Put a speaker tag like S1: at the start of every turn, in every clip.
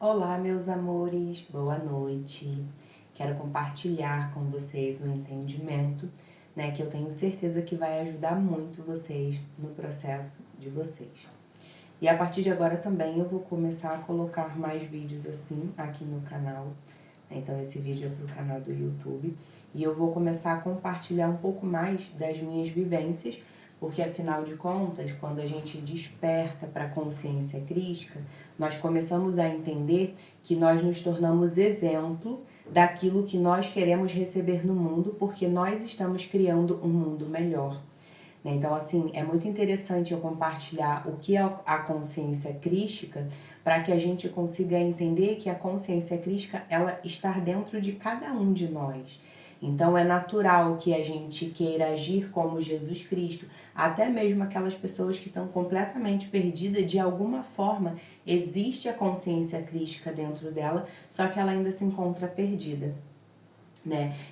S1: Olá, meus amores, boa noite. Quero compartilhar com vocês um entendimento, que eu tenho certeza que vai ajudar muito vocês no processo de vocês. E a partir de agora também eu vou começar a colocar mais vídeos assim aqui no canal. Então esse vídeo é para o canal do YouTube e eu vou começar a compartilhar um pouco mais das minhas vivências, porque afinal de contas, quando a gente desperta para a consciência crística, nós começamos a entender que nós nos tornamos exemplo daquilo que nós queremos receber no mundo, porque nós estamos criando um mundo melhor. Então, assim, é muito interessante eu compartilhar o que é a consciência crística para que a gente consiga entender que a consciência crística, ela está dentro de cada um de nós. Então, é natural que a gente queira agir como Jesus Cristo. Até mesmo aquelas pessoas que estão completamente perdidas, de alguma forma, existe a consciência crística dentro dela, só que ela ainda se encontra perdida.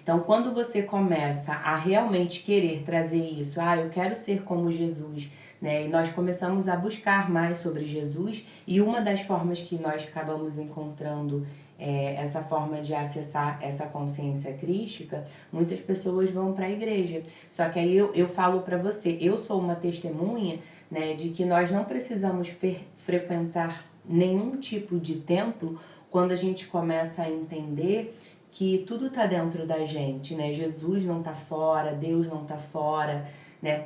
S1: Então, quando você começa a realmente querer trazer isso, eu quero ser como Jesus, e nós começamos a buscar mais sobre Jesus, e uma das formas que nós acabamos encontrando essa forma de acessar essa consciência crística, muitas pessoas vão para a igreja. Só que aí eu falo para você, eu sou uma testemunha, de que nós não precisamos frequentar nenhum tipo de templo quando a gente começa a entender que tudo está dentro da gente, Jesus não está fora, Deus não está fora,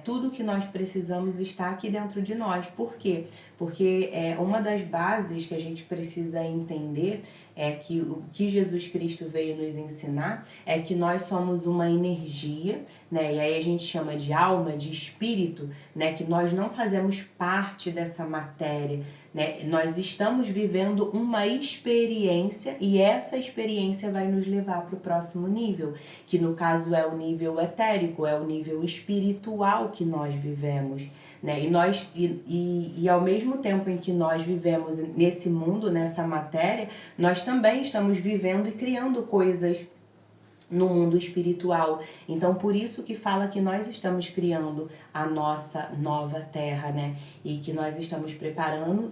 S1: Tudo que nós precisamos está aqui dentro de nós. Por quê? Porque uma das bases que a gente precisa entender é que o que Jesus Cristo veio nos ensinar é que nós somos uma energia, E aí a gente chama de alma, de espírito, Que nós não fazemos parte dessa matéria, Nós estamos vivendo uma experiência e essa experiência vai nos levar para o próximo nível, que no caso é o nível etérico, é o nível espiritual que nós vivemos, E ao mesmo tempo em que nós vivemos nesse mundo, nessa matéria, nós também estamos vivendo e criando coisas no mundo espiritual. Então, por isso que fala que nós estamos criando a nossa nova terra, E que nós estamos preparando,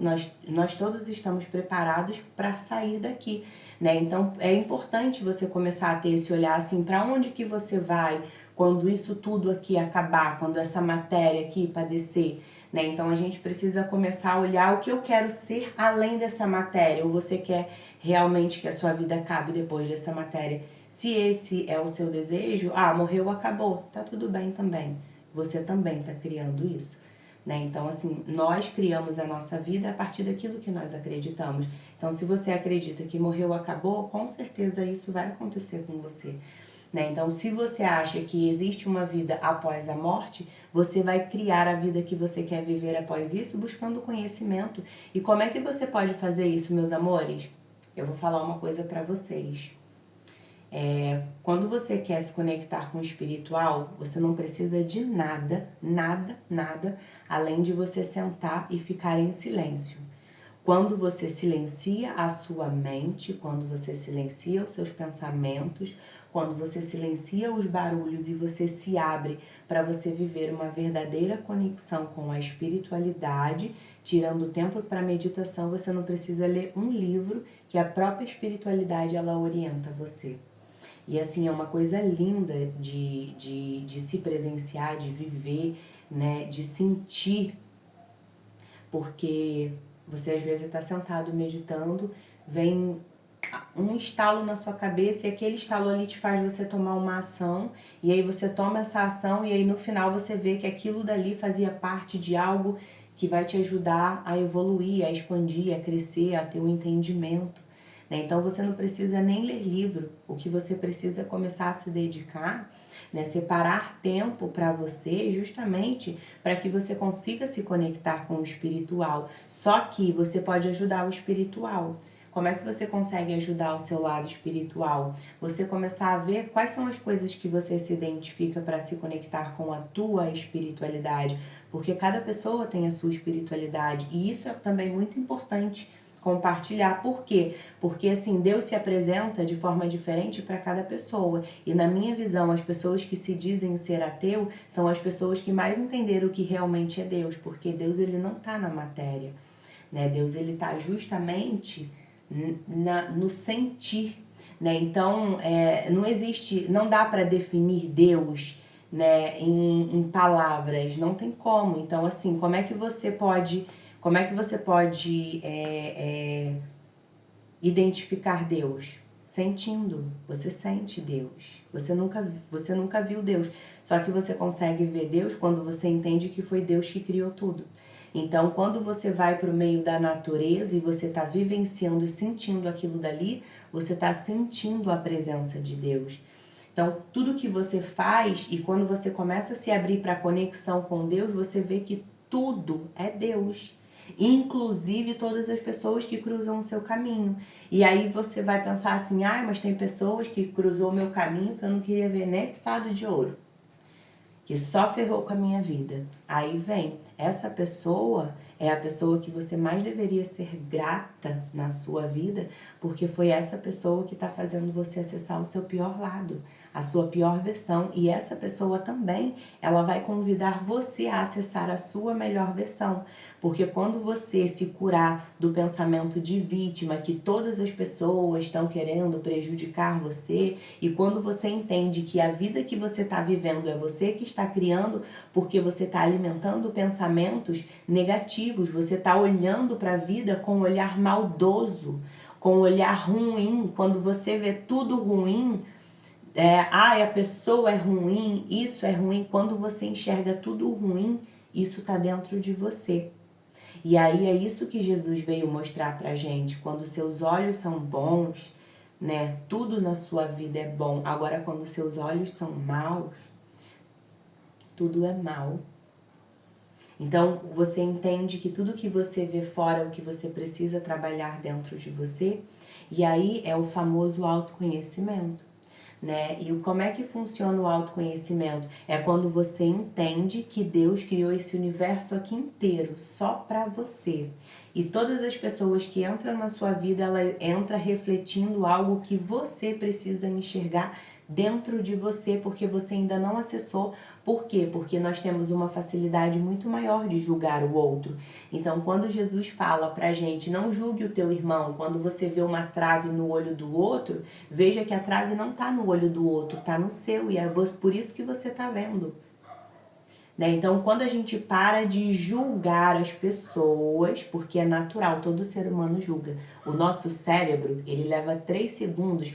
S1: nós todos estamos preparados para sair daqui, Então, é importante você começar a ter esse olhar assim, para onde que você vai quando isso tudo aqui acabar, quando essa matéria aqui padecer, Então, a gente precisa começar a olhar o que eu quero ser além dessa matéria, ou você quer realmente que a sua vida acabe depois dessa matéria. Se esse é o seu desejo, morreu, acabou, tá tudo bem também. Você também tá criando isso, Então, assim, nós criamos a nossa vida a partir daquilo que nós acreditamos. Então, se você acredita que morreu, acabou, com certeza isso vai acontecer com você, Então, se você acha que existe uma vida após a morte, você vai criar a vida que você quer viver após isso, buscando conhecimento. E como é que você pode fazer isso, meus amores? Eu vou falar uma coisa para vocês. Quando você quer se conectar com o espiritual, você não precisa de nada, nada, nada, além de você sentar e ficar em silêncio. Quando você silencia a sua mente, quando você silencia os seus pensamentos, quando você silencia os barulhos e você se abre para você viver uma verdadeira conexão com a espiritualidade, tirando tempo para meditação, você não precisa ler um livro que a própria espiritualidade ela orienta você. E assim, é uma coisa linda de se presenciar, de viver, de sentir, porque você às vezes está sentado meditando, vem um estalo na sua cabeça e aquele estalo ali te faz você tomar uma ação, e aí você toma essa ação e aí no final você vê que aquilo dali fazia parte de algo que vai te ajudar a evoluir, a expandir, a crescer, a ter um entendimento. Então você não precisa nem ler livro, o que você precisa é começar a se dedicar, separar tempo para você, justamente para que você consiga se conectar com o espiritual. Só que você pode ajudar o espiritual. Como é que você consegue ajudar o seu lado espiritual? Você começar a ver quais são as coisas que você se identifica para se conectar com a tua espiritualidade, porque cada pessoa tem a sua espiritualidade e isso é também muito importante compartilhar. Por quê? Porque assim, Deus se apresenta de forma diferente para cada pessoa. E na minha visão, as pessoas que se dizem ser ateu são as pessoas que mais entenderam o que realmente é Deus, porque Deus ele não está na matéria, Deus ele está justamente no sentir, né? Então, não existe, não dá para definir Deus, né, em palavras, não tem como. Então, assim, como é que você pode identificar Deus? Sentindo. Você sente Deus. Você nunca viu Deus. Só que você consegue ver Deus quando você entende que foi Deus que criou tudo. Então, quando você vai para o meio da natureza e você está vivenciando e sentindo aquilo dali, você está sentindo a presença de Deus. Então, tudo que você faz e quando você começa a se abrir para a conexão com Deus, você vê que tudo é Deus. Inclusive todas as pessoas que cruzam o seu caminho. E aí você vai pensar assim, mas tem pessoas que cruzou o meu caminho que eu não queria ver nem pintado de ouro, que só ferrou com a minha vida. Aí vem, essa pessoa é a pessoa que você mais deveria ser grata na sua vida, porque foi essa pessoa que está fazendo você acessar o seu pior lado, a sua pior versão. E essa pessoa também, ela vai convidar você a acessar a sua melhor versão. Porque quando você se curar do pensamento de vítima, que todas as pessoas estão querendo prejudicar você, e quando você entende que a vida que você está vivendo é você que está criando, porque você está alimentando pensamentos negativos, você está olhando para a vida com um olhar maldoso, com um olhar ruim. Quando você vê tudo ruim, a pessoa é ruim, isso é ruim. Quando você enxerga tudo ruim, isso está dentro de você. E aí é isso que Jesus veio mostrar pra gente. Quando seus olhos são bons, né? Tudo na sua vida é bom. Agora, quando seus olhos são maus, tudo é mal. Então, você entende que tudo que você vê fora é o que você precisa trabalhar dentro de você. E aí é o famoso autoconhecimento. Né? E como é que funciona o autoconhecimento? É quando você entende que Deus criou esse universo aqui inteiro só para você. E todas as pessoas que entram na sua vida, ela entra refletindo algo que você precisa enxergar dentro de você, porque você ainda não acessou. Por quê? Porque nós temos uma facilidade muito maior de julgar o outro. Então, quando Jesus fala pra gente, não julgue o teu irmão, quando você vê uma trave no olho do outro, veja que a trave não tá no olho do outro, tá no seu, e é por isso que você tá vendo. Né? Então, quando a gente para de julgar as pessoas, porque é natural, todo ser humano julga. O nosso cérebro, ele leva 3 segundos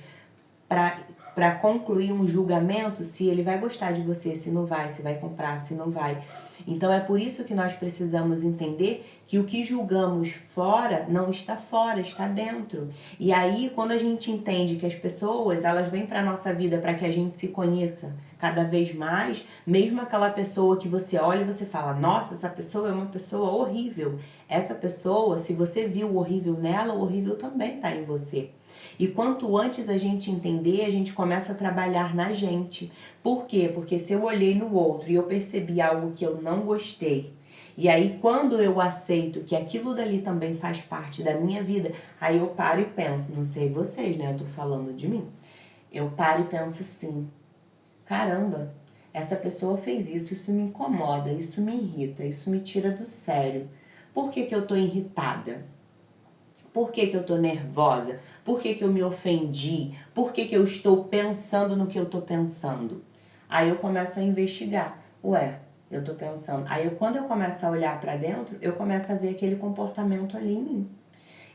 S1: para concluir um julgamento, se ele vai gostar de você, se não vai, se vai comprar, se não vai. Então é por isso que nós precisamos entender que o que julgamos fora não está fora, está dentro. E aí, quando a gente entende que as pessoas, elas vêm para nossa vida para que a gente se conheça cada vez mais, mesmo aquela pessoa que você olha e você fala, nossa, essa pessoa é uma pessoa horrível. Essa pessoa, se você viu o horrível nela, o horrível também está em você. E quanto antes a gente entender, a gente começa a trabalhar na gente. Por quê? Porque se eu olhei no outro e eu percebi algo que eu não gostei, e aí quando eu aceito que aquilo dali também faz parte da minha vida, aí eu paro e penso, não sei vocês, né? Eu tô falando de mim. Eu paro e penso assim, caramba, essa pessoa fez isso me incomoda, isso me irrita, isso me tira do sério. Por que eu tô irritada? Por que eu tô nervosa? Por que eu me ofendi? Por que eu estou pensando no que eu tô pensando? Aí eu começo a investigar. Ué, eu tô pensando. Aí quando eu começo a olhar para dentro, eu começo a ver aquele comportamento ali em mim.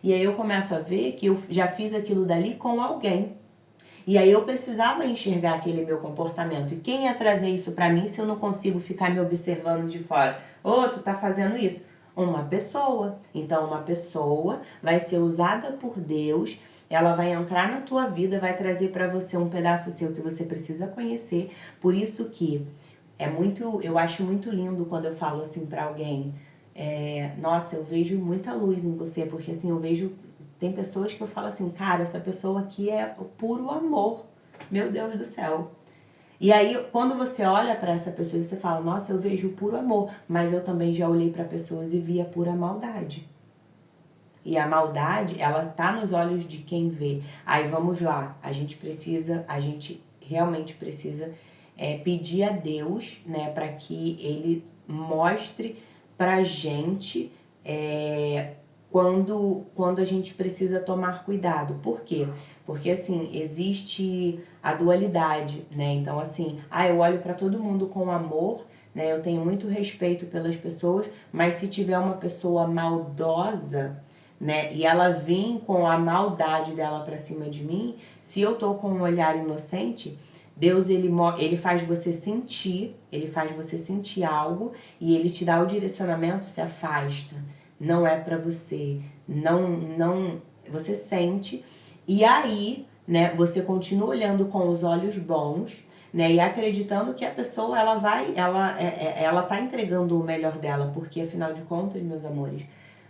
S1: E aí eu começo a ver que eu já fiz aquilo dali com alguém. E aí eu precisava enxergar aquele meu comportamento. E quem ia trazer isso para mim se eu não consigo ficar me observando de fora? Ô, tu tá fazendo isso? Uma pessoa. Então, uma pessoa vai ser usada por Deus, ela vai entrar na tua vida, vai trazer para você um pedaço seu que você precisa conhecer. Por isso que eu acho muito lindo quando eu falo assim para alguém, nossa, eu vejo muita luz em você, porque assim, tem pessoas que eu falo assim, cara, essa pessoa aqui é o puro amor, meu Deus do céu. E aí, quando você olha para essa pessoa, você fala, nossa, eu vejo puro amor, mas eu também já olhei para pessoas e via pura maldade. E a maldade, ela tá nos olhos de quem vê. Aí vamos lá, a gente realmente precisa pedir a Deus, né, para que Ele mostre pra gente quando a gente precisa tomar cuidado. Por quê? Porque, assim, existe a dualidade, né? Então, assim, eu olho para todo mundo com amor, né? Eu tenho muito respeito pelas pessoas, mas se tiver uma pessoa maldosa, né? E ela vir com a maldade dela para cima de mim, se eu tô com um olhar inocente, Deus, ele faz você sentir, algo e ele te dá o direcionamento, se afasta. Não é para você, não, você sente. E aí, né, você continua olhando com os olhos bons, né, e acreditando que a pessoa, ela tá entregando o melhor dela, porque afinal de contas, meus amores,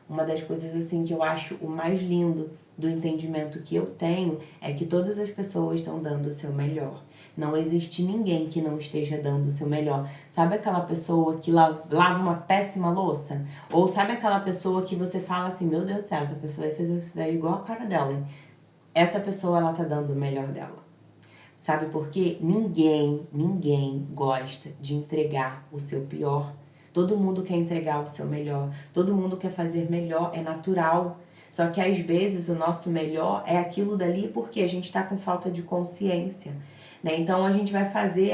S1: uma das coisas assim que eu acho o mais lindo do entendimento que eu tenho é que todas as pessoas estão dando o seu melhor. Não existe ninguém que não esteja dando o seu melhor. Sabe aquela pessoa que lava uma péssima louça? Ou sabe aquela pessoa que você fala assim, meu Deus do céu, essa pessoa vai fazer isso daí igual a cara dela, hein? Essa pessoa, ela tá dando o melhor dela. Sabe por quê? Ninguém gosta de entregar o seu pior. Todo mundo quer entregar o seu melhor. Todo mundo quer fazer melhor, é natural. Só que às vezes o nosso melhor é aquilo dali porque a gente tá com falta de consciência, né? Então a gente vai fazer,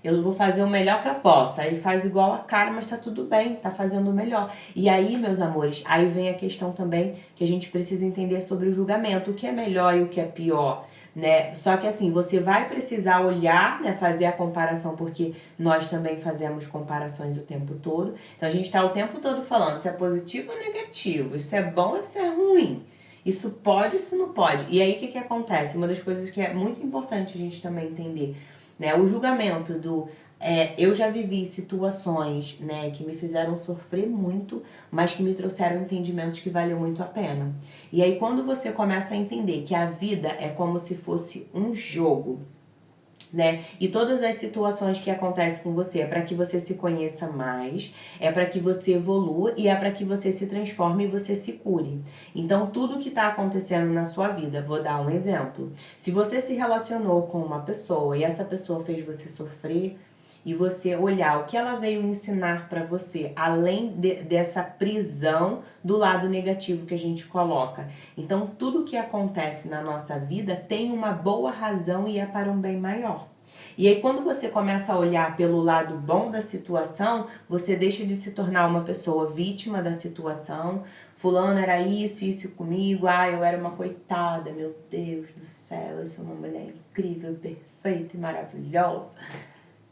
S1: eu vou fazer o melhor que eu posso. Aí faz igual a cara, mas tá tudo bem, tá fazendo o melhor. E aí, meus amores, aí vem a questão também que a gente precisa entender sobre o julgamento. O que é melhor e o que é pior, né? Só que assim, você vai precisar olhar, né, fazer a comparação, porque nós também fazemos comparações o tempo todo. Então a gente tá o tempo todo falando se é positivo ou negativo, isso é bom ou isso é ruim. Isso pode, isso não pode. E aí o que acontece? Uma das coisas que é muito importante a gente também entender, né? O julgamento eu já vivi situações, né, que me fizeram sofrer muito, mas que me trouxeram entendimentos que valeu muito a pena. E aí quando você começa a entender que a vida é como se fosse um jogo, né? E todas as situações que acontecem com você é para que você se conheça mais, é para que você evolua e é para que você se transforme e você se cure. Então, tudo que está acontecendo na sua vida, vou dar um exemplo. Se você se relacionou com uma pessoa e essa pessoa fez você sofrer, e você olhar o que ela veio ensinar para você, além dessa prisão do lado negativo que a gente coloca. Então, tudo que acontece na nossa vida tem uma boa razão e é para um bem maior. E aí, quando você começa a olhar pelo lado bom da situação, você deixa de se tornar uma pessoa vítima da situação. Fulano era isso comigo. Eu era uma coitada, meu Deus do céu, eu sou uma mulher incrível, perfeita e maravilhosa.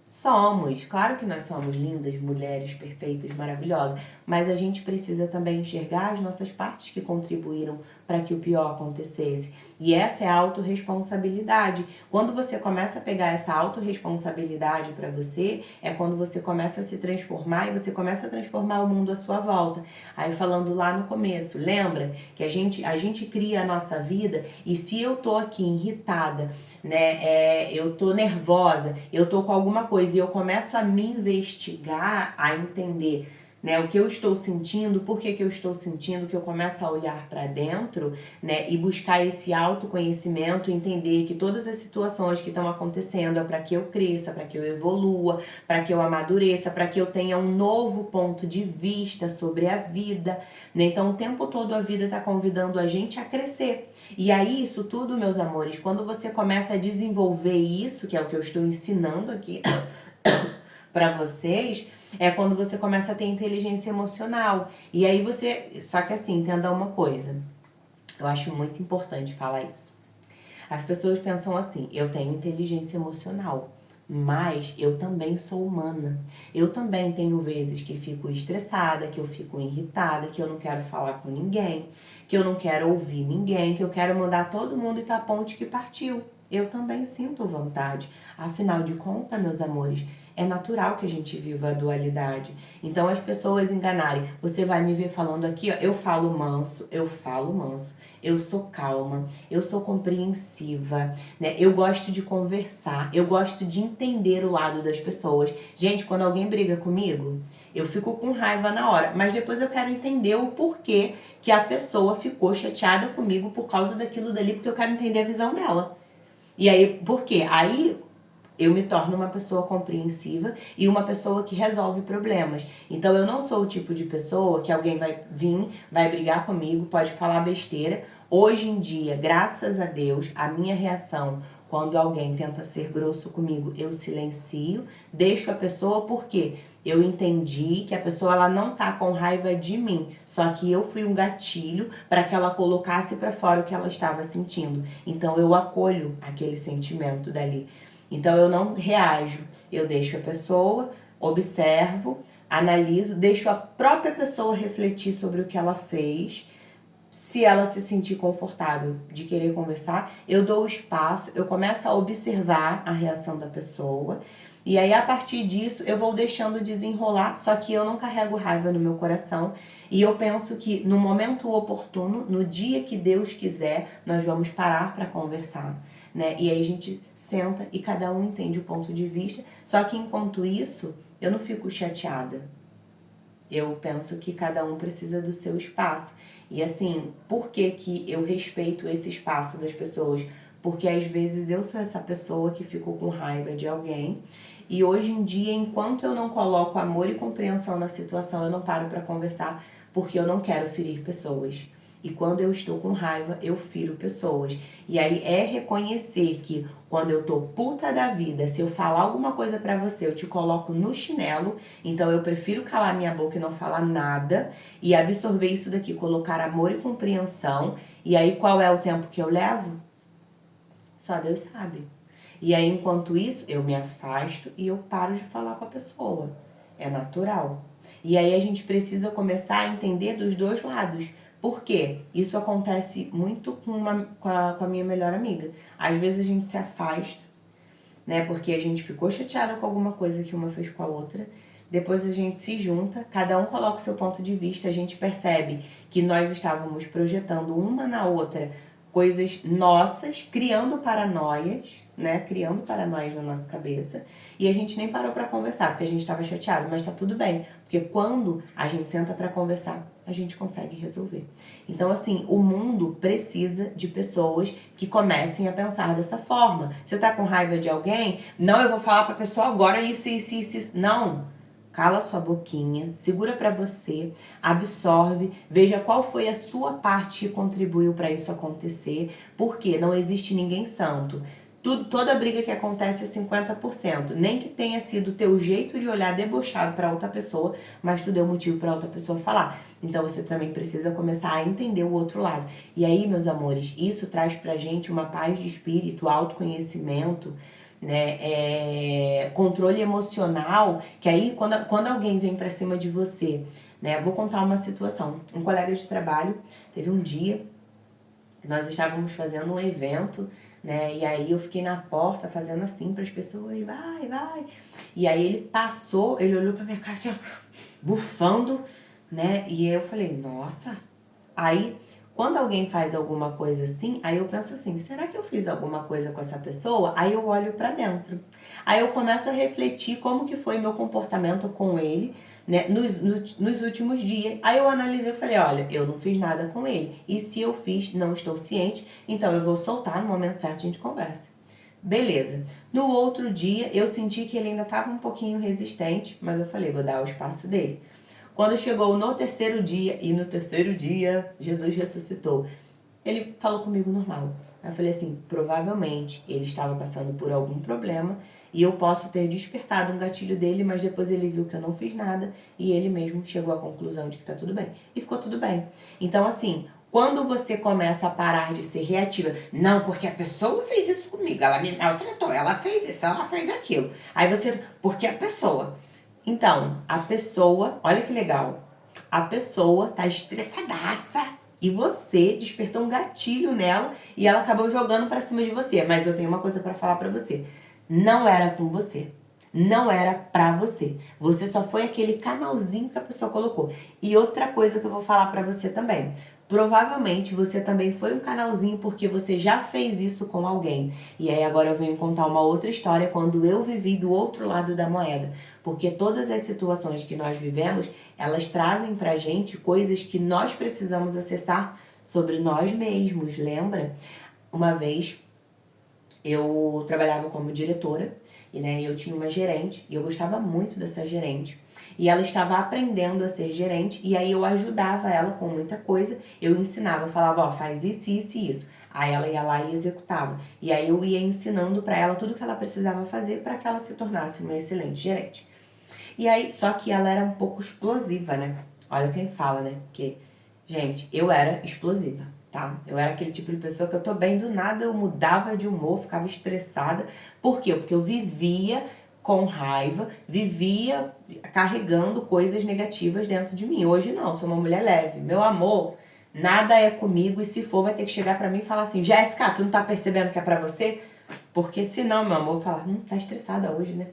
S1: Somos, claro que nós somos lindas, mulheres perfeitas, maravilhosas, mas a gente precisa também enxergar as nossas partes que contribuíram para que o pior acontecesse. E essa é a autorresponsabilidade. Quando você começa a pegar essa autorresponsabilidade para você, é quando você começa a se transformar e você começa a transformar o mundo à sua volta. Aí falando lá no começo, lembra que a gente cria a nossa vida e se eu tô aqui irritada, né, eu tô nervosa, eu tô com alguma coisa e eu começo a me investigar, a entender, né, o que eu estou sentindo, por que eu estou sentindo, que eu começo a olhar para dentro, né, e buscar esse autoconhecimento, entender que todas as situações que estão acontecendo é para que eu cresça, para que eu evolua, para que eu amadureça, para que eu tenha um novo ponto de vista sobre a vida, né? Então o tempo todo a vida está convidando a gente a crescer. E aí isso tudo, meus amores, quando você começa a desenvolver isso, que é o que eu estou ensinando aqui para vocês, é quando você começa a ter inteligência emocional. E aí só que assim, entenda uma coisa. Eu acho muito importante falar isso. As pessoas pensam assim, eu tenho inteligência emocional, mas eu também sou humana. Eu também tenho vezes que fico estressada, que eu fico irritada, que eu não quero falar com ninguém, que eu não quero ouvir ninguém, que eu quero mandar todo mundo ir pra ponte que partiu. Eu também sinto vontade. Afinal de contas, meus amores, é natural que a gente viva a dualidade. Então as pessoas enganarem. Você vai me ver falando aqui, ó, eu falo manso. Eu sou calma, eu sou compreensiva, né? Eu gosto de conversar, eu gosto de entender o lado das pessoas. Gente, quando alguém briga comigo, eu fico com raiva na hora, mas depois eu quero entender o porquê que a pessoa ficou chateada comigo por causa daquilo dali, porque eu quero entender a visão dela. E aí, por quê? Aí eu me torno uma pessoa compreensiva e uma pessoa que resolve problemas. Então eu não sou o tipo de pessoa que alguém vai vir, vai brigar comigo, pode falar besteira. Hoje em dia, graças a Deus, a minha reação quando alguém tenta ser grosso comigo, eu silencio, deixo a pessoa, porque eu entendi que a pessoa ela não tá com raiva de mim, só que eu fui um gatilho para que ela colocasse para fora o que ela estava sentindo. Então eu acolho aquele sentimento dali. Então eu não reajo, eu deixo a pessoa, observo, analiso, deixo a própria pessoa refletir sobre o que ela fez. Se ela se sentir confortável de querer conversar, eu dou o espaço, eu começo a observar a reação da pessoa. E aí, a partir disso, eu vou deixando desenrolar, só que eu não carrego raiva no meu coração. E eu penso que no momento oportuno, no dia que Deus quiser, nós vamos parar para conversar, né? E aí a gente senta e cada um entende o ponto de vista. Só que enquanto isso, eu não fico chateada. Eu penso que cada um precisa do seu espaço. E assim, por que que eu respeito esse espaço das pessoas? Porque às vezes eu sou essa pessoa que ficou com raiva de alguém. E hoje em dia, enquanto eu não coloco amor e compreensão na situação, eu não paro para conversar, porque eu não quero ferir pessoas. E quando eu estou com raiva, eu firo pessoas. E aí é reconhecer que quando eu tô puta da vida, se eu falar alguma coisa pra você, eu te coloco no chinelo. Então eu prefiro calar minha boca e não falar nada e absorver isso daqui, colocar amor e compreensão. E aí qual é o tempo que eu levo? Só Deus sabe. E aí enquanto isso, eu me afasto e eu paro de falar com a pessoa. É natural. E aí a gente precisa começar a entender dos dois lados. Por quê? Isso acontece muito com a minha melhor amiga. Às vezes a gente se afasta, né? Porque a gente ficou chateada com alguma coisa que uma fez com a outra. Depois a gente se junta, cada um coloca o seu ponto de vista, a gente percebe que nós estávamos projetando uma na outra coisas nossas, criando paranoias, né? Criando paranoias na nossa cabeça. E a gente nem parou pra conversar, porque a gente estava chateado, mas tá tudo bem. Porque quando a gente senta pra conversar, a gente consegue resolver. Então, assim, o mundo precisa de pessoas que comecem a pensar dessa forma. Você tá com raiva de alguém? Não, eu vou falar pra pessoa agora isso. Não. Cala sua boquinha, segura pra você, absorve, veja qual foi a sua parte que contribuiu pra isso acontecer, porque não existe ninguém santo. Toda briga que acontece é 50%. Nem que tenha sido o teu jeito de olhar debochado pra outra pessoa, mas tu deu motivo pra outra pessoa falar. Então você também precisa começar a entender o outro lado. E aí, meus amores, isso traz pra gente uma paz de espírito, autoconhecimento, né, controle emocional, que aí quando alguém vem pra cima de você, né, vou contar uma situação. Um colega de trabalho, teve um dia que nós estávamos fazendo um evento, né, e aí eu fiquei na porta fazendo assim para as pessoas, vai. E aí ele passou, ele olhou pra minha cara assim, bufando, né, e eu falei, nossa. Aí quando alguém faz alguma coisa assim, aí eu penso assim, será que eu fiz alguma coisa com essa pessoa? Aí eu olho pra dentro. Aí eu começo a refletir como que foi meu comportamento com ele, né, nos últimos dias. Aí eu analisei e falei, olha, eu não fiz nada com ele. E se eu fiz, não estou ciente, então eu vou soltar, no momento certo a gente conversa. Beleza. No outro dia, eu senti que ele ainda estava um pouquinho resistente, mas eu falei, vou dar o espaço dele. Quando chegou no terceiro dia, e no terceiro dia Jesus ressuscitou, ele falou comigo normal. Aí eu falei assim, provavelmente ele estava passando por algum problema e eu posso ter despertado um gatilho dele, mas depois ele viu que eu não fiz nada e ele mesmo chegou à conclusão de que tá tudo bem. E ficou tudo bem. Então assim, quando você começa a parar de ser reativa, não, porque a pessoa fez isso comigo, ela me maltratou, ela fez isso, ela fez aquilo. Aí você, porque a pessoa... Então, a pessoa, olha que legal, a pessoa tá estressadaça e você despertou um gatilho nela e ela acabou jogando pra cima de você. Mas eu tenho uma coisa pra falar pra você, não era com você, não era pra você. Você só foi aquele canalzinho que a pessoa colocou. E outra coisa que eu vou falar pra você também, provavelmente você também foi um canalzinho porque você já fez isso com alguém. E aí agora eu venho contar uma outra história quando eu vivi do outro lado da moeda. Porque todas as situações que nós vivemos, elas trazem pra gente coisas que nós precisamos acessar sobre nós mesmos, lembra? Uma vez eu trabalhava como diretora e, né, eu tinha uma gerente e eu gostava muito dessa gerente. E ela estava aprendendo a ser gerente e aí eu ajudava ela com muita coisa. Eu ensinava, eu falava, ó, faz isso, isso e isso. Aí ela ia lá e executava. E aí eu ia ensinando para ela tudo que ela precisava fazer para que ela se tornasse uma excelente gerente. E aí, só que ela era um pouco explosiva, né? Olha quem fala, né? Porque, gente, eu era explosiva, tá? Eu era aquele tipo de pessoa que eu tô bem do nada, eu mudava de humor, ficava estressada. Por quê? Porque eu vivia com raiva, vivia carregando coisas negativas dentro de mim. Hoje não, sou uma mulher leve. Meu amor, nada é comigo e se for vai ter que chegar pra mim e falar assim, Jéssica, tu não tá percebendo que é pra você? Porque senão, meu amor, eu vou falar, tá estressada hoje, né?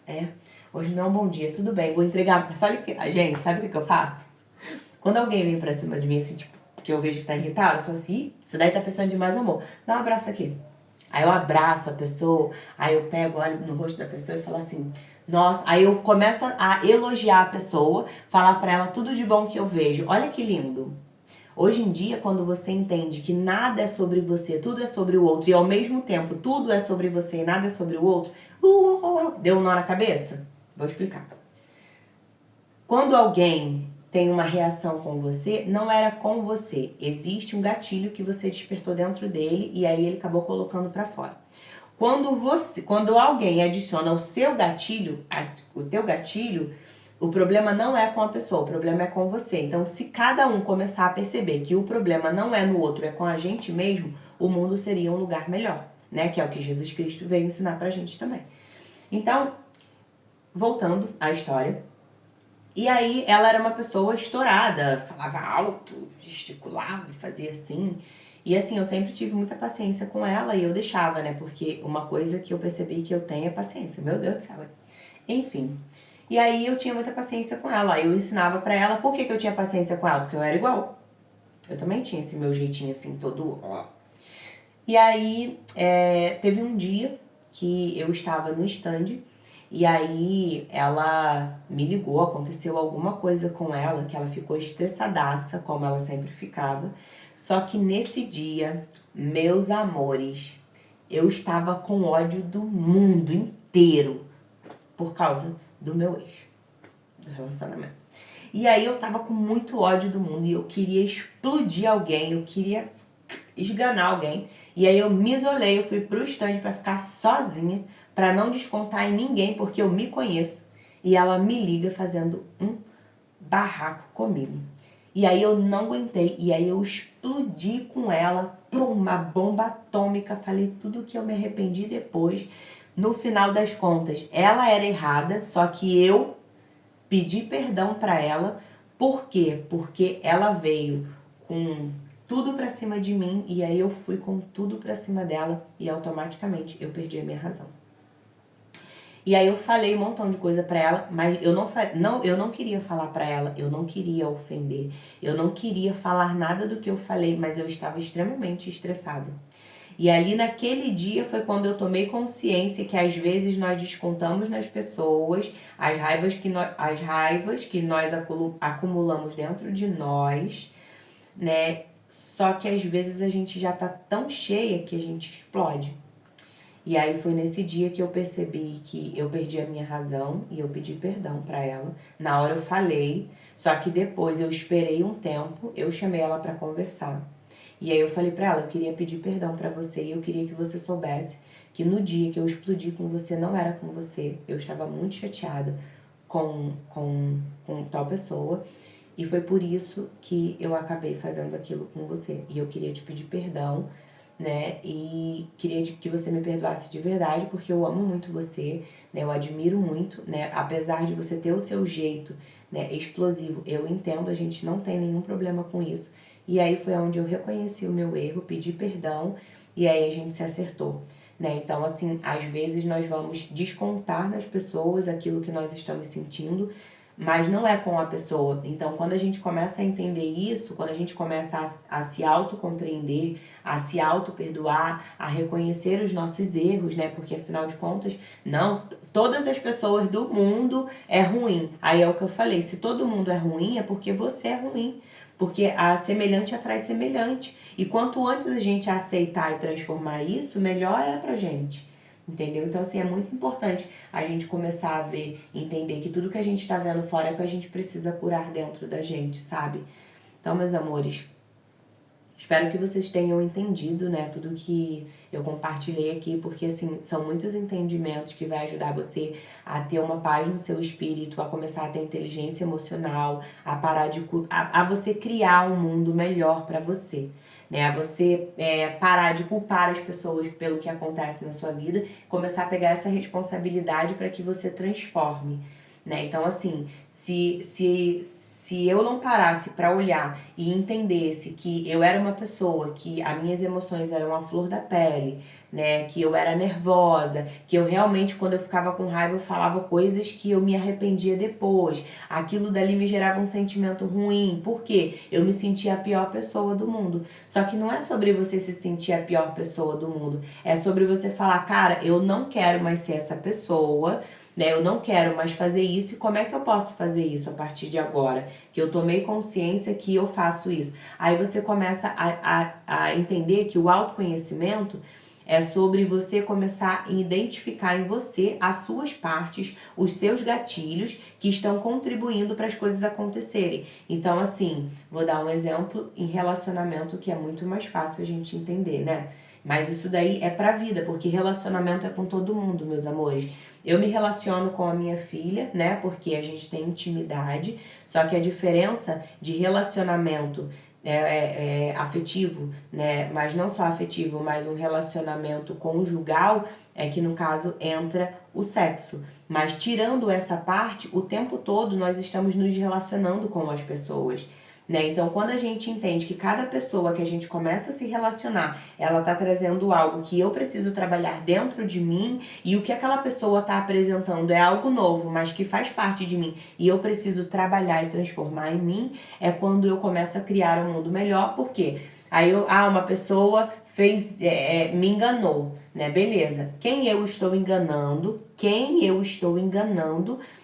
S1: É, hoje não é um bom dia, tudo bem, vou entregar. Mas olha que, gente, sabe o que eu faço? Quando alguém vem pra cima de mim, assim, tipo, que eu vejo que tá irritado, eu falo assim, ih, isso daí tá precisando de mais amor. Dá um abraço aqui. Aí eu abraço a pessoa, aí eu pego, olho no rosto da pessoa e falo assim, nossa, aí eu começo a elogiar a pessoa, falar pra ela tudo de bom que eu vejo. Olha que lindo. Hoje em dia, quando você entende que nada é sobre você, tudo é sobre o outro, e ao mesmo tempo tudo é sobre você e nada é sobre o outro, deu um nó na cabeça? Vou explicar. Quando alguém tem uma reação com você, não era com você. Existe um gatilho que você despertou dentro dele e aí ele acabou colocando pra fora. Quando alguém adiciona o seu gatilho, o teu gatilho, o problema não é com a pessoa, o problema é com você. Então, se cada um começar a perceber que o problema não é no outro, é com a gente mesmo, o mundo seria um lugar melhor, né? Que é o que Jesus Cristo veio ensinar pra gente também. Então, voltando à história. E aí, ela era uma pessoa estourada, falava alto, gesticulava, fazia assim. E assim, eu sempre tive muita paciência com ela e eu deixava, né? Porque uma coisa que eu percebi que eu tenho é paciência. Meu Deus do céu. Enfim. E aí eu tinha muita paciência com ela. Eu ensinava pra ela. Por que eu tinha paciência com ela? Porque eu era igual. Eu também tinha esse meu jeitinho assim, todo... E aí, teve um dia que eu estava no stand e aí ela me ligou, aconteceu alguma coisa com ela, que ela ficou estressadaça, como ela sempre ficava. Só que nesse dia, meus amores, eu estava com ódio do mundo inteiro por causa do meu ex, do relacionamento. E aí eu tava com muito ódio do mundo e eu queria explodir alguém, eu queria esganar alguém. E aí eu me isolei, eu fui pro stand pra ficar sozinha, pra não descontar em ninguém, porque eu me conheço. E ela me liga fazendo um barraco comigo. E aí eu não aguentei, e aí eu explodi com ela, pum, uma bomba atômica, falei tudo que eu me arrependi depois. No final das contas, ela era errada, só que eu pedi perdão pra ela. Por quê? Porque ela veio com tudo pra cima de mim e aí eu fui com tudo pra cima dela e automaticamente eu perdi a minha razão. E aí eu falei um montão de coisa pra ela, mas eu não queria falar pra ela, eu não queria ofender, eu não queria falar nada do que eu falei, mas eu estava extremamente estressada. E ali naquele dia foi quando eu tomei consciência que às vezes nós descontamos nas pessoas as raivas que nós acumulamos dentro de nós, né? Só que às vezes a gente já tá tão cheia que a gente explode. E aí foi nesse dia que eu percebi que eu perdi a minha razão e eu pedi perdão pra ela. Na hora eu falei, só que depois eu esperei um tempo, eu chamei ela pra conversar. E aí eu falei pra ela, eu queria pedir perdão pra você e eu queria que você soubesse que no dia que eu explodi com você não era com você. Eu estava muito chateada com tal pessoa e foi por isso que eu acabei fazendo aquilo com você. E eu queria te pedir perdão, né? E queria que você me perdoasse de verdade, porque eu amo muito você, né? Eu admiro muito, né? Apesar de você ter o seu jeito, né, explosivo, eu entendo, a gente não tem nenhum problema com isso. E aí foi onde eu reconheci o meu erro, pedi perdão e aí a gente se acertou, né? Então, assim, às vezes nós vamos descontar nas pessoas aquilo que nós estamos sentindo, mas não é com a pessoa. Então, quando a gente começa a entender isso, quando a gente começa a se autocompreender, a se auto-perdoar, a reconhecer os nossos erros, né? Porque, afinal de contas, não, todas as pessoas do mundo é ruim. Aí é o que eu falei, se todo mundo é ruim, é porque você é ruim. Porque a semelhante atrai semelhante. E quanto antes a gente aceitar e transformar isso, melhor é pra gente. Entendeu? Então, assim, é muito importante a gente começar a ver, entender que tudo que a gente tá vendo fora é o que a gente precisa curar dentro da gente, sabe? Então, meus amores, espero que vocês tenham entendido, né, tudo que eu compartilhei aqui, porque, assim, são muitos entendimentos que vai ajudar você a ter uma paz no seu espírito, a começar a ter inteligência emocional, a parar de... a você criar um mundo melhor para você, né, a você parar de culpar as pessoas pelo que acontece na sua vida, começar a pegar essa responsabilidade para que você transforme, né, então, assim, se eu não parasse para olhar e entendesse que eu era uma pessoa, que as minhas emoções eram a flor da pele, né, que eu era nervosa, que eu realmente, quando eu ficava com raiva, eu falava coisas que eu me arrependia depois, aquilo dali me gerava um sentimento ruim, porque eu me sentia a pior pessoa do mundo. Só que não é sobre você se sentir a pior pessoa do mundo, é sobre você falar, cara, eu não quero mais ser essa pessoa, né? Eu não quero mais fazer isso, e como é que eu posso fazer isso a partir de agora? Que eu tomei consciência que eu faço isso. Aí você começa a entender que o autoconhecimento é sobre você começar a identificar em você as suas partes, os seus gatilhos que estão contribuindo para as coisas acontecerem. Então, assim, vou dar um exemplo em relacionamento que é muito mais fácil a gente entender, né? Mas isso daí é pra vida, porque relacionamento é com todo mundo, meus amores. Eu me relaciono com a minha filha, né? Porque a gente tem intimidade, só que a diferença de relacionamento afetivo, né? Mas não só afetivo, mas um relacionamento conjugal, é que no caso entra o sexo. Mas tirando essa parte, o tempo todo nós estamos nos relacionando com as pessoas, né? Então, quando a gente entende que cada pessoa que a gente começa a se relacionar, ela tá trazendo algo que eu preciso trabalhar dentro de mim, e o que aquela pessoa tá apresentando é algo novo, mas que faz parte de mim, e eu preciso trabalhar e transformar em mim, é quando eu começo a criar um mundo melhor. Por quê? Aí uma pessoa me enganou, né? Beleza. Quem eu estou enganando?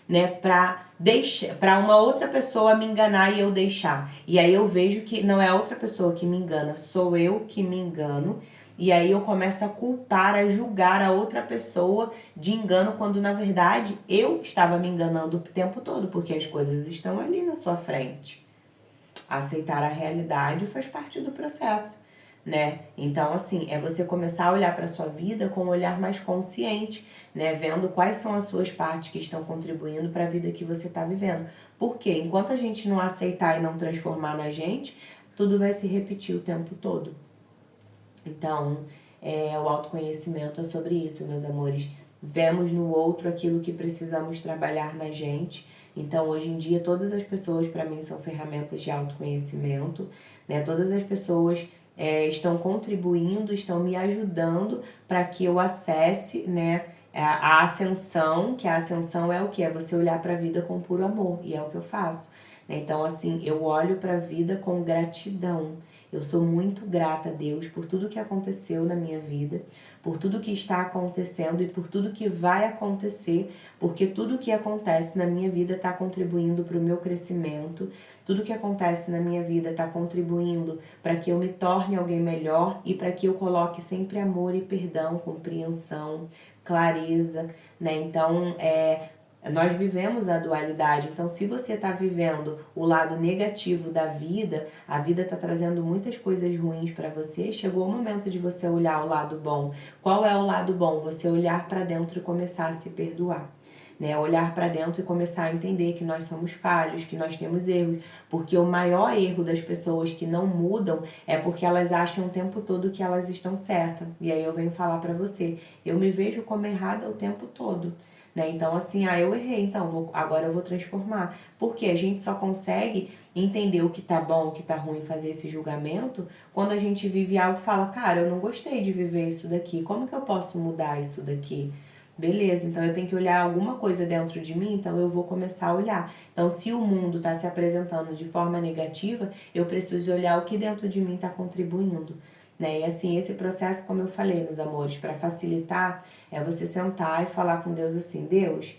S1: Né, para uma outra pessoa me enganar e eu deixar. E aí eu vejo que não é a outra pessoa que me engana, sou eu que me engano. E aí eu começo a culpar, a julgar a outra pessoa de engano, quando na verdade eu estava me enganando o tempo todo, porque as coisas estão ali na sua frente. Aceitar a realidade faz parte do processo, né? Então, assim, é você começar a olhar para sua vida com um olhar mais consciente, né? Vendo quais são as suas partes que estão contribuindo para a vida que você está vivendo. Porque enquanto a gente não aceitar e não transformar na gente, tudo vai se repetir o tempo todo. Então, o autoconhecimento é sobre isso, meus amores. Vemos no outro aquilo que precisamos trabalhar na gente. Então, hoje em dia, todas as pessoas, para mim, são ferramentas de autoconhecimento, né? Todas as pessoas estão contribuindo, estão me ajudando para que eu acesse, né, a ascensão, que a ascensão é o que? É você olhar para a vida com puro amor, e é o que eu faço. Então, assim, eu olho para a vida com gratidão. Eu sou muito grata a Deus por tudo que aconteceu na minha vida, por tudo que está acontecendo e por tudo que vai acontecer, porque tudo que acontece na minha vida está contribuindo para o meu crescimento, tudo que acontece na minha vida está contribuindo para que eu me torne alguém melhor e para que eu coloque sempre amor e perdão, compreensão, clareza, né? Então, nós vivemos a dualidade. Então, se você está vivendo o lado negativo da vida, a vida está trazendo muitas coisas ruins para você, chegou o momento de você olhar o lado bom. Qual é o lado bom? Você olhar para dentro e começar a se perdoar. Né? Olhar para dentro e começar a entender que nós somos falhos, que nós temos erros, porque o maior erro das pessoas que não mudam é porque elas acham o tempo todo que elas estão certas. E aí eu venho falar para você, eu me vejo como errada o tempo todo. Né? Então, assim, eu errei, então agora eu vou transformar. Porque a gente só consegue entender o que tá bom, o que tá ruim, fazer esse julgamento, quando a gente vive algo e fala, cara, eu não gostei de viver isso daqui, como que eu posso mudar isso daqui? Beleza, então eu tenho que olhar alguma coisa dentro de mim, então eu vou começar a olhar. Então, se o mundo está se apresentando de forma negativa, eu preciso olhar o que dentro de mim está contribuindo. Né? E assim, esse processo, como eu falei, meus amores, para facilitar, é você sentar e falar com Deus assim, Deus,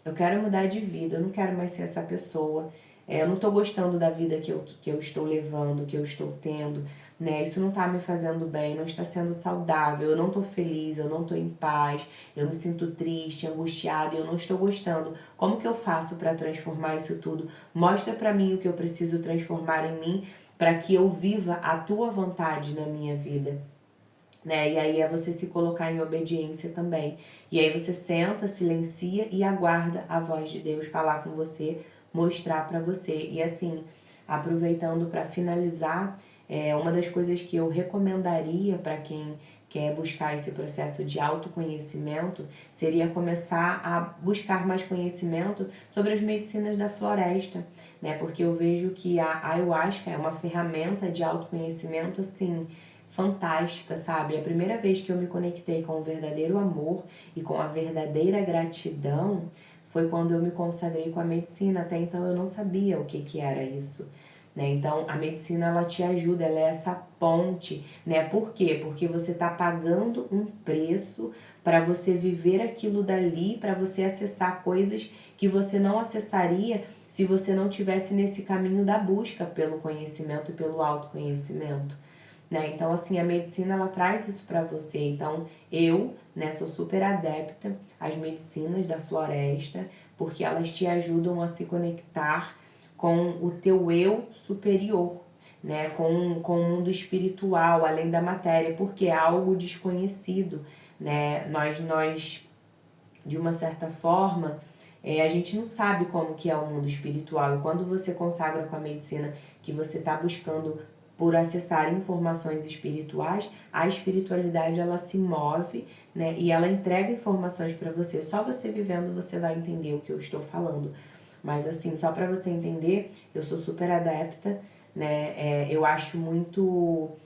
S1: eu quero mudar de vida, eu não quero mais ser essa pessoa, eu não tô gostando da vida que eu estou levando, que eu estou tendo, né? Isso não tá me fazendo bem, não está sendo saudável, eu não tô feliz, eu não tô em paz, eu me sinto triste, angustiada e eu não estou gostando. Como que eu faço para transformar isso tudo? Mostra para mim o que eu preciso transformar em mim para que eu viva a tua vontade na minha vida. Né? E aí é você se colocar em obediência também. E aí você senta, silencia e aguarda a voz de Deus falar com você, mostrar para você. E assim, aproveitando para finalizar, uma das coisas que eu recomendaria para quem quer buscar esse processo de autoconhecimento seria começar a buscar mais conhecimento sobre as medicinas da floresta, né? Porque eu vejo que a ayahuasca é uma ferramenta de autoconhecimento assim fantástica, sabe? A primeira vez que eu me conectei com o verdadeiro amor e com a verdadeira gratidão foi quando eu me consagrei com a medicina. Até então eu não sabia o que era isso. Né? Então a medicina ela te ajuda, ela é essa ponte, né? Por quê? Porque você está pagando um preço para você viver aquilo dali, para você acessar coisas que você não acessaria se você não tivesse nesse caminho da busca pelo conhecimento e pelo autoconhecimento. Né? Então, assim, a medicina, ela traz isso para você. Então, eu, né, sou super adepta às medicinas da floresta, porque elas te ajudam a se conectar com o teu eu superior, né? Com o mundo espiritual, além da matéria, porque é algo desconhecido, né? Nós de uma certa forma, a gente não sabe como que é o mundo espiritual. E quando você consagra com a medicina, que você está buscando por acessar informações espirituais, a espiritualidade ela se move, né? E ela entrega informações para você. Só você vivendo você vai entender o que eu estou falando. Mas assim, só para você entender, eu sou super adepta, né? Eu acho muito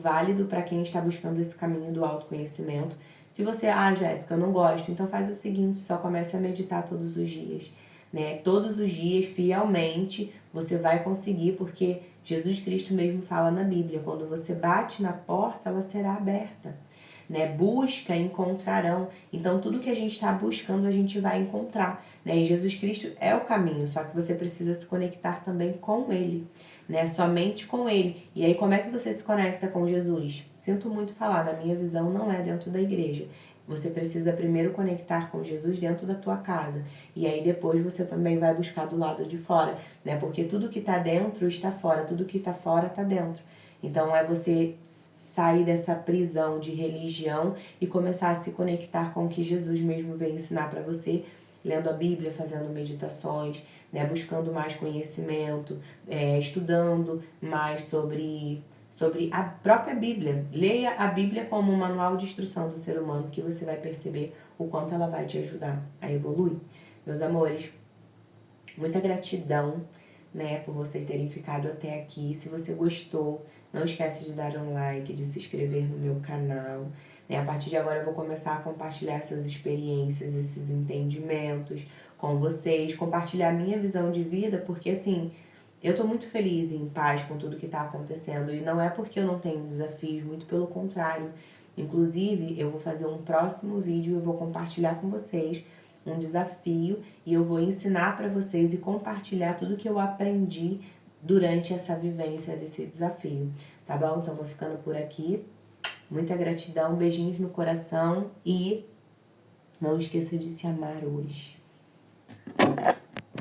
S1: válido para quem está buscando esse caminho do autoconhecimento. Se você, Jéssica, eu não gosto, então faz o seguinte, só comece a meditar todos os dias, né? Todos os dias, fielmente, você vai conseguir, porque Jesus Cristo mesmo fala na Bíblia, quando você bate na porta, ela será aberta, né? Busca, encontrarão. Então, tudo que a gente está buscando, a gente vai encontrar, né? E Jesus Cristo é o caminho, só que você precisa se conectar também com Ele, né? Somente com Ele. E aí, como é que você se conecta com Jesus? Sinto muito falar, na minha visão, não é dentro da igreja. Você precisa primeiro conectar com Jesus dentro da tua casa. E aí depois você também vai buscar do lado de fora, né? Porque tudo que está dentro está fora, tudo que está fora está dentro. Então é você sair dessa prisão de religião e começar a se conectar com o que Jesus mesmo veio ensinar para você, lendo a Bíblia, fazendo meditações, né? Buscando mais conhecimento, estudando mais sobre a própria Bíblia. Leia a Bíblia como um manual de instrução do ser humano, que você vai perceber o quanto ela vai te ajudar a evoluir. Meus amores, muita gratidão, né, por vocês terem ficado até aqui. Se você gostou, não esquece de dar um like, de se inscrever no meu canal. Né? A partir de agora eu vou começar a compartilhar essas experiências, esses entendimentos com vocês, compartilhar a minha visão de vida, porque assim, eu tô muito feliz e em paz com tudo que tá acontecendo. E não é porque eu não tenho desafios, muito pelo contrário. Inclusive, eu vou fazer um próximo vídeo e eu vou compartilhar com vocês um desafio e eu vou ensinar para vocês e compartilhar tudo que eu aprendi durante essa vivência desse desafio, tá bom? Então, vou ficando por aqui. Muita gratidão, beijinhos no coração e não esqueça de se amar hoje.